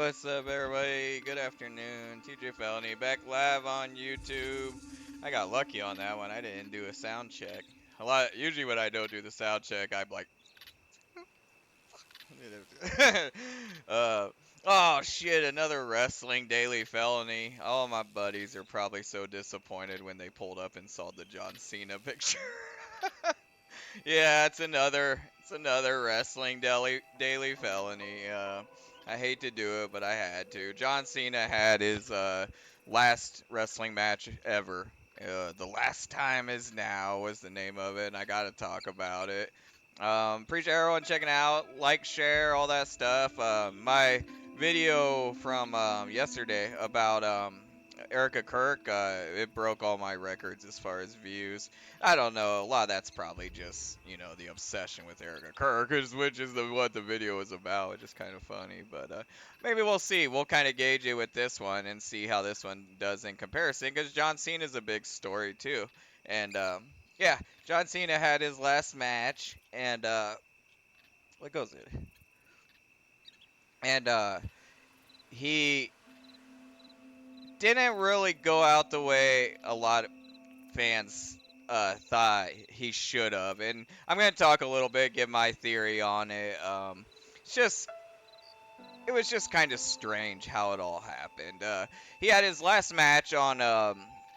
What's up, everybody? Good afternoon. TJ Felony back live on YouTube. I got lucky on that one. I didn't do a sound check. Usually when I don't do the sound check, I'm like, uh, oh shit, another wrestling daily felony. All my buddies are probably so disappointed when they pulled up and saw the John Cena picture. Yeah, it's another wrestling daily felony. I hate to do it, but I had to. John Cena had his last wrestling match ever. The last time is now was the name of it, and I gotta talk about it. Appreciate everyone checking out, like, share, all that stuff. My video from yesterday about Erica Kirk, it broke all my records as far as views. I don't know. A lot of that's probably just the obsession with Erica Kirk, which is what the video is about, which is kind of funny. But maybe we'll see. We'll kind of gauge it with this one and see how this one does in comparison. Because John Cena is a big story too, and yeah, John Cena had his last match, and what goes it? And he didn't really go out the way a lot of fans thought he should have. And I'm going to talk a little bit, give my theory on it. It's just, it was just kind of strange how it all happened. He had his last match on,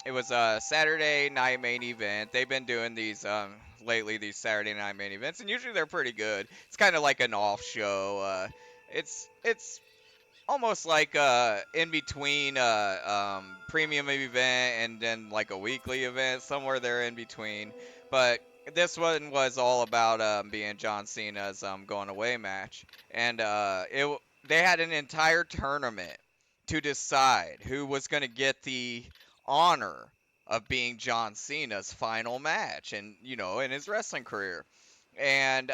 it was a Saturday night main event. They've been doing these, lately, these Saturday night main events, and usually they're pretty good. It's kind of like an off show. It's almost like in between premium event and then like a weekly event, somewhere there in between. But this one was all about being John Cena's going away match, and they had an entire tournament to decide who was going to get the honor of being John Cena's final match, and in his wrestling career. And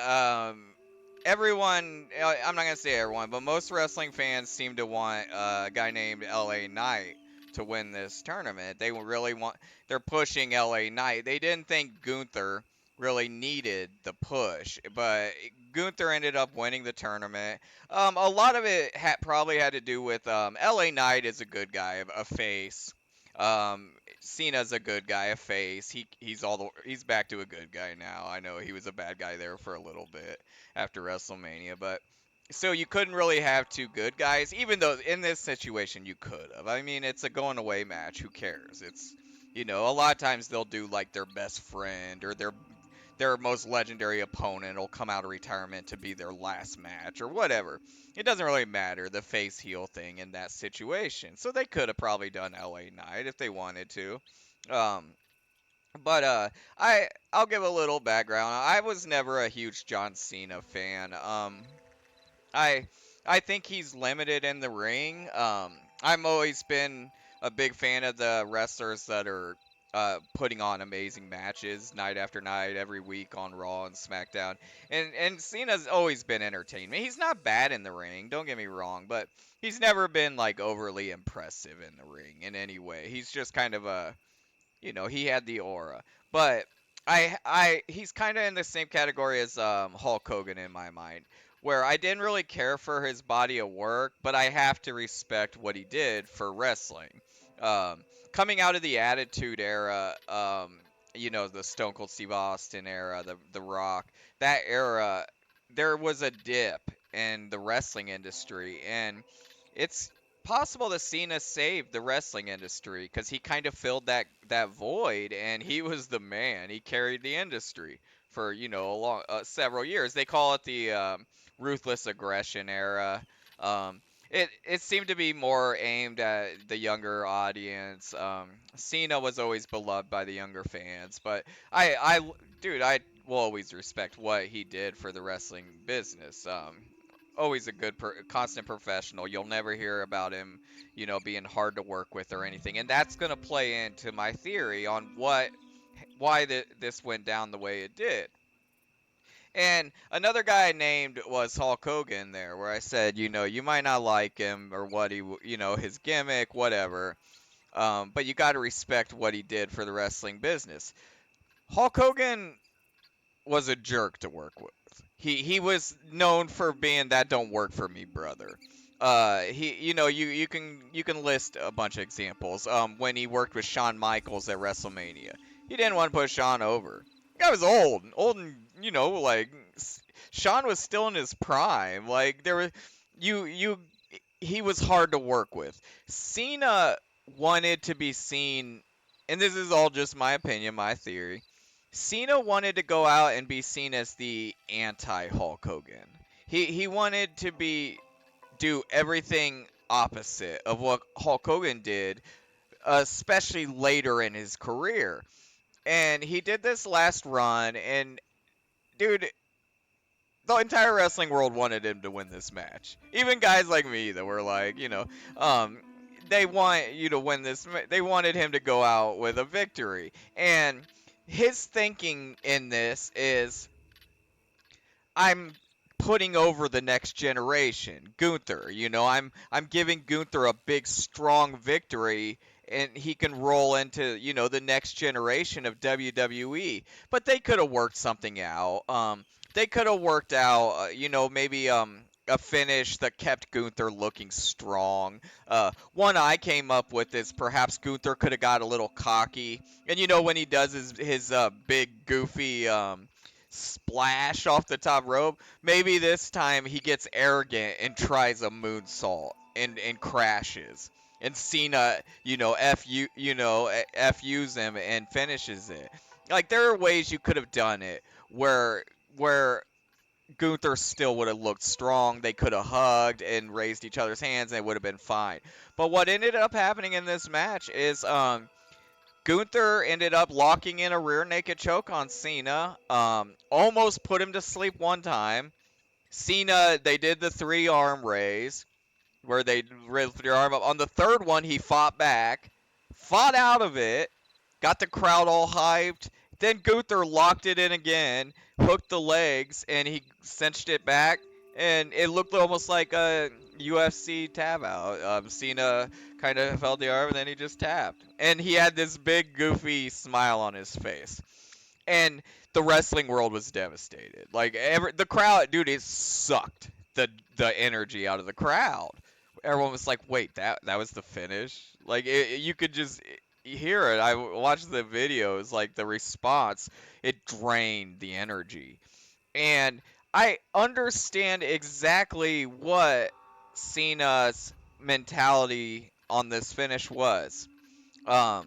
everyone, I'm not going to say everyone, but most wrestling fans seem to want a guy named LA Knight to win this tournament. They're pushing LA Knight. They didn't think Gunther really needed the push, but Gunther ended up winning the tournament. A lot of it probably had to do with LA Knight is a good guy, a face. Um, Cena's a good guy, a face. He's back to a good guy now. I know he was a bad guy there for a little bit after WrestleMania, but so you couldn't really have two good guys, even though in this situation you could have. I mean, it's a going away match. Who cares? It's a lot of times they'll do like their best friend or their most legendary opponent will come out of retirement to be their last match or whatever. It doesn't really matter, the face heel thing in that situation. So they could have probably done LA Knight if they wanted to. Um, but I'll give a little background. I was never a huge John Cena fan. I I think he's limited in the ring. I'm always been a big fan of the wrestlers that are putting on amazing matches night after night, every week on Raw and SmackDown. And Cena's always been entertainment. He's not bad in the ring, don't get me wrong, but he's never been like overly impressive in the ring in any way. He's just kind of he had the aura. But he's kind of in the same category as Hulk Hogan in my mind, where I didn't really care for his body of work, but I have to respect what he did for wrestling. Um, Coming out of the Attitude Era, the Stone Cold Steve Austin era, the Rock, that era, there was a dip in the wrestling industry, and it's possible that Cena saved the wrestling industry because he kind of filled that void, and he was the man. He carried the industry for several years. They call it the ruthless aggression era. It seemed to be more aimed at the younger audience. Cena was always beloved by the younger fans, but I will always respect what he did for the wrestling business. Always a good, constant professional. You'll never hear about him, being hard to work with or anything. And that's going to play into my theory on why this went down the way it did. And another guy I named was Hulk Hogan there, where I said, you might not like him or what his gimmick, whatever. But you got to respect what he did for the wrestling business. Hulk Hogan was a jerk to work with. He was known for being that don't work for me, brother. you can list a bunch of examples. When he worked with Shawn Michaels at WrestleMania, he didn't want to put Shawn over. The guy was old, and like Shawn was still in his prime. Like there was, you he was hard to work with. Cena wanted to be seen, and this is all just my opinion, my theory. Cena wanted to go out and be seen as the anti Hulk Hogan. He wanted to be do everything opposite of what Hulk Hogan did, especially later in his career. And he did this last run, and dude, the entire wrestling world wanted him to win this match. Even guys like me that were like, um, they want you to win this. They wanted him to go out with a victory. And his thinking in this is, I'm putting over the next generation, Gunther. I'm giving Gunther a big, strong victory, and he can roll into the next generation of WWE. But they could have worked something out. They could have worked out, maybe a finish that kept Gunther looking strong. One I came up with is perhaps Gunther could have got a little cocky, and when he does his big goofy splash off the top rope. Maybe this time he gets arrogant and tries a moonsault and crashes. And Cena, FUs him and finishes it. Like there are ways you could have done it where Gunther still would have looked strong. They could have hugged and raised each other's hands and it would have been fine. But what ended up happening in this match is Gunther ended up locking in a rear naked choke on Cena. Almost put him to sleep one time. Cena, they did the 3-arm raise where they raised your arm up. On the third one, he fought back, fought out of it, got the crowd all hyped. Then Gunther locked it in again, hooked the legs, and he cinched it back. And it looked almost like a UFC tap out. Cena kind of held the arm, and then he just tapped. And he had this big, goofy smile on his face. And the wrestling world was devastated. Like the crowd, dude, it sucked the energy out of the crowd. Everyone was like, "Wait, that was the finish?" Like you could just hear it. I watched the videos, like the response, it drained the energy. And I understand exactly what Cena's mentality on this finish was. Um,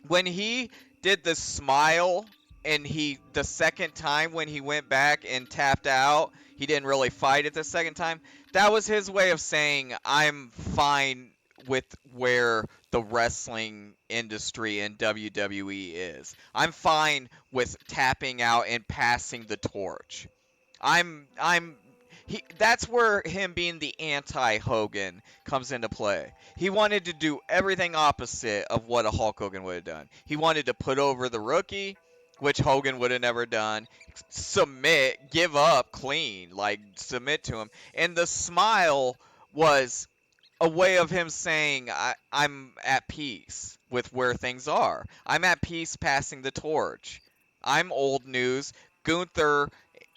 when he did the smile and the second time when he went back and tapped out, he didn't really fight it the second time. That was his way of saying, I'm fine with where the wrestling industry and WWE is. I'm fine with tapping out and passing the torch. I'm that's where him being the anti-Hogan comes into play. He wanted to do everything opposite of what a Hulk Hogan would have done. He wanted to put over the rookie, which Hogan would have never done. Submit, give up clean, like submit to him. And the smile was a way of him saying, I'm at peace with where things are. I'm at peace passing the torch. I'm old news. Gunther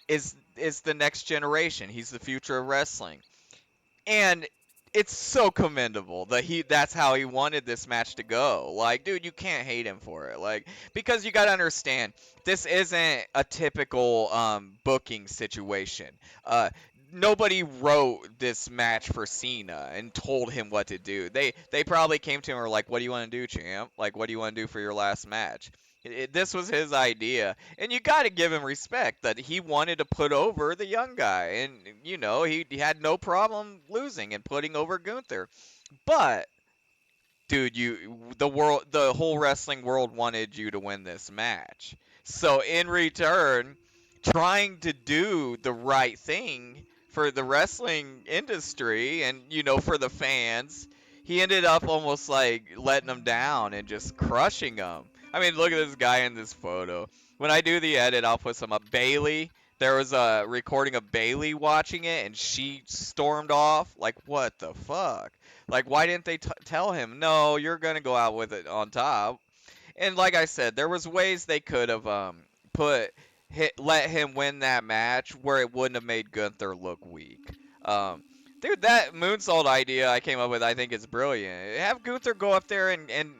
is the next generation. He's the future of wrestling. And it's so commendable that that's how he wanted this match to go. Like, dude, you can't hate him for it. Like, because you got to understand, this isn't a typical booking situation. Nobody wrote this match for Cena and told him what to do. They probably came to him and were like, "What do you want to do, champ? Like, what do you want to do for your last match?" This was his idea, and you got to give him respect that he wanted to put over the young guy, and he had no problem losing and putting over Gunther. But dude, the whole wrestling world wanted you to win this match. So in return, trying to do the right thing for the wrestling industry and for the fans, he ended up almost like letting them down and just crushing them. I mean, look at this guy in this photo. When I do the edit, I'll put some up. Bailey, there was a recording of Bailey watching it, and she stormed off. Like, what the fuck? Like, why didn't they tell him, no, you're gonna go out with it on top? And like I said, there was ways they could have let him win that match where it wouldn't have made Gunther look weak. Um, Dude, that moonsault idea I came up with, I think is brilliant. Have Gunther go up there and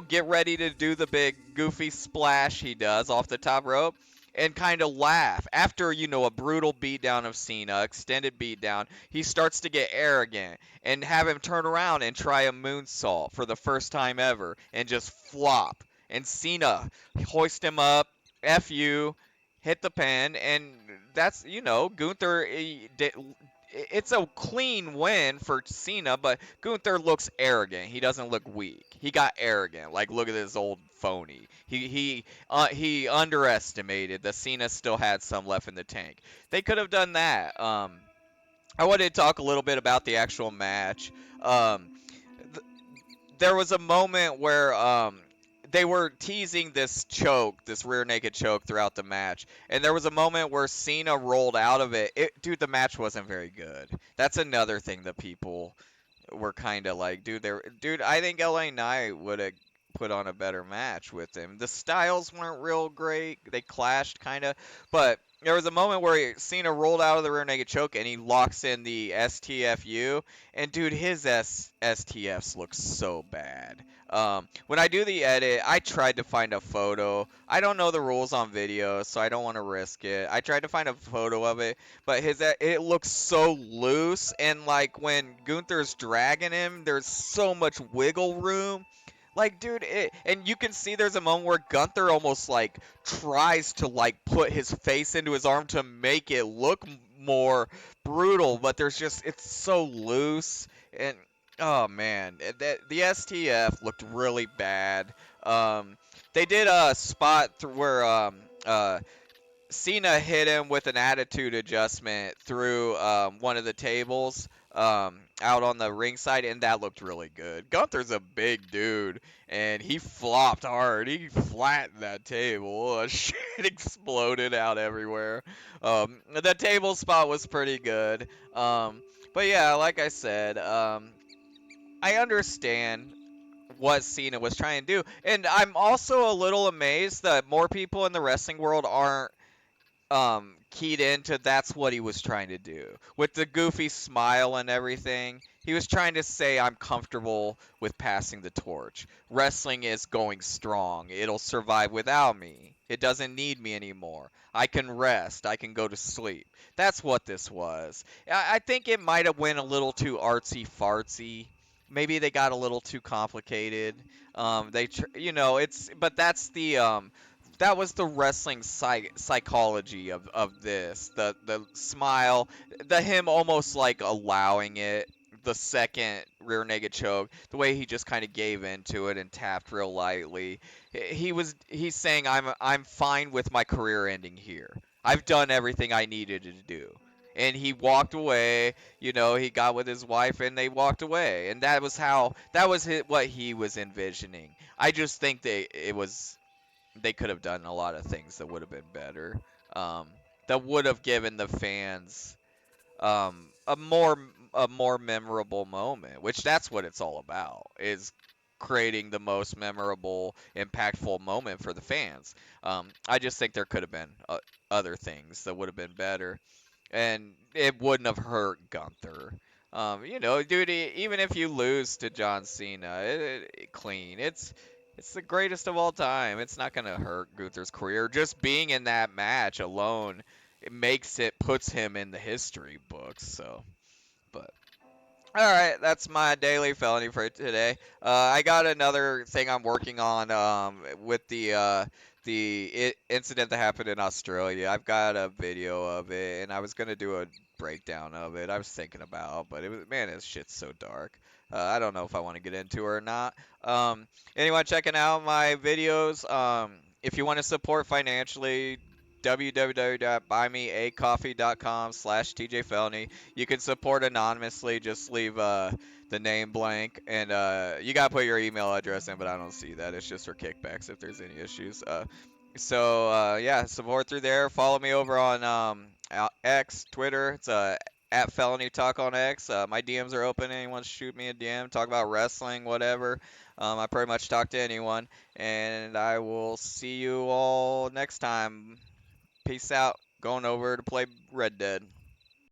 get ready to do the big goofy splash he does off the top rope and kind of laugh. After, a brutal beatdown of Cena, extended beatdown, he starts to get arrogant and have him turn around and try a moonsault for the first time ever and just flop. And Cena hoist him up, F you, hit the pin, and that's, Gunther, it's a clean win for Cena, but Gunther looks arrogant. He doesn't look weak. He got arrogant. Like, look at this old phony. He underestimated that Cena still had some left in the tank. They could have done that. I wanted to talk a little bit about the actual match. Um, there was a moment where they were teasing this choke, this rear naked choke throughout the match, and there was a moment where Cena rolled out of it. Dude, the match wasn't very good. That's another thing that people were kind of like, dude, I think LA Knight would have put on a better match with him. The styles weren't real great. They clashed kind of, but there was a moment where Cena rolled out of the rear naked choke and he locks in the STFU, and dude, his STFs look so bad. When I do the edit, I tried to find a photo. I don't know the rules on video, so I don't want to risk it. I tried to find a photo of it, but it looks so loose, and like when Gunther's dragging him, there's so much wiggle room. Like, dude, and you can see there's a moment where Gunther almost like tries to like put his face into his arm to make it look more brutal, but it's so loose, and oh man, the STF looked really bad. Um, they did a spot where Cena hit him with an attitude adjustment through one of the tables out on the ringside, and that looked really good. Gunther's a big dude, and he flopped hard. He flattened that table. Shit exploded out everywhere. The table spot was pretty good. But yeah, like I said, I understand what Cena was trying to do, and I'm also a little amazed that more people in the wrestling world aren't keyed into that's what he was trying to do. With the goofy smile and everything, he was trying to say I'm comfortable with passing the torch. Wrestling is going strong. It'll survive without me. It doesn't need me anymore. I can rest. I can go to sleep. That's what this was. I think it might have went a little too artsy fartsy. Maybe they got a little too complicated. But that's that was the wrestling psychology of this. The smile, the him almost like allowing it, the second rear naked choke, the way he just kind of gave into it and tapped real lightly. He's saying I'm fine with my career ending here. I've done everything I needed to do. And he walked away, he got with his wife and they walked away. And what he was envisioning. I just think they could have done a lot of things that would have been better. Um, that would have given the fans a more memorable moment, which that's what it's all about, is creating the most memorable, impactful moment for the fans. I just think there could have been other things that would have been better, and it wouldn't have hurt Gunther. Dude, even if you lose to John Cena, clean, it's the greatest of all time. It's not gonna hurt Gunther's career. Just being in that match alone, puts him in the history books. So, but all right, that's my daily felony for today. I got another thing I'm working on with the incident that happened in Australia. I've got a video of it, and I was gonna do a breakdown of it. I was thinking about, but this shit's so dark. I don't know if I want to get into it or not. Anyone checking out my videos? If you want to support financially, www.buymeacoffee.com/TJFelony. You can support anonymously. Just leave the name blank, and you gotta put your email address in, but I don't see that. It's just for kickbacks if there's any issues. Yeah, support through there. Follow me over on X, Twitter. It's at Felony Talk on X. My DMs are open. Anyone shoot me a DM, talk about wrestling, whatever. I pretty much talk to anyone, and I will see you all next time. Peace out. Going over to play Red Dead.